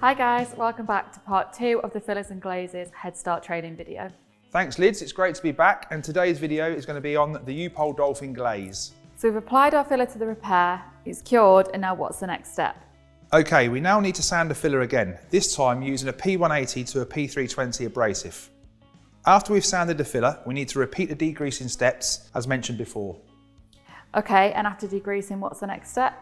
Hi guys, welcome back to part 2 of the Fillers and Glazes Headstart Training video. Thanks Lids, it's great to be back, and today's video is going to be on the U-POL Dolphin Glaze. So we've applied our filler to the repair, it's cured, and now what's the next step? Okay, we now need to sand the filler again, this time using a P180 to a P320 abrasive. After we've sanded the filler, we need to repeat the degreasing steps as mentioned before. Okay, and after degreasing, what's the next step?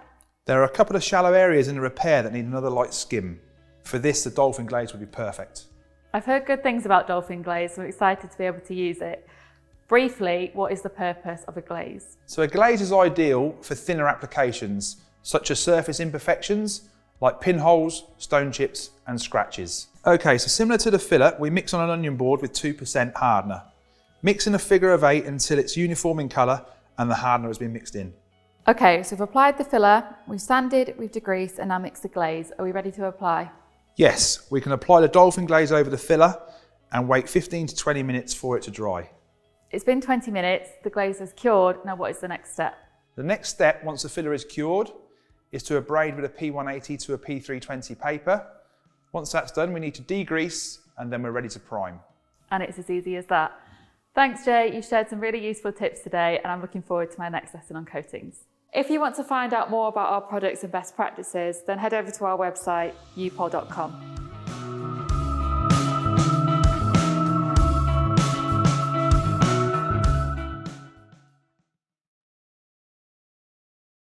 There are a couple of shallow areas in the repair that need another light skim. For this, the Dolphin Glaze would be perfect. I've heard good things about Dolphin Glaze, so I'm excited to be able to use it. Briefly, what is the purpose of a glaze? So a glaze is ideal for thinner applications, such as surface imperfections, like pinholes, stone chips, and scratches. Okay, so similar to the filler, we mix on an onion board with 2% hardener. Mix in a figure of 8 until it's uniform in colour and the hardener has been mixed in. Okay, so we've applied the filler, we've sanded, we've degreased, and now mixed the glaze. Are we ready to apply? Yes, we can apply the Dolphin Glaze over the filler and wait 15 to 20 minutes for it to dry. It's been 20 minutes, the glaze is cured, now what is the next step? The next step, once the filler is cured, is to abrade with a P180 to a P320 paper. Once that's done, we need to degrease and then we're ready to prime. And it's as easy as that. Thanks Jay, you shared some really useful tips today and I'm looking forward to my next lesson on coatings. If you want to find out more about our products and best practices, then head over to our website, upol.com.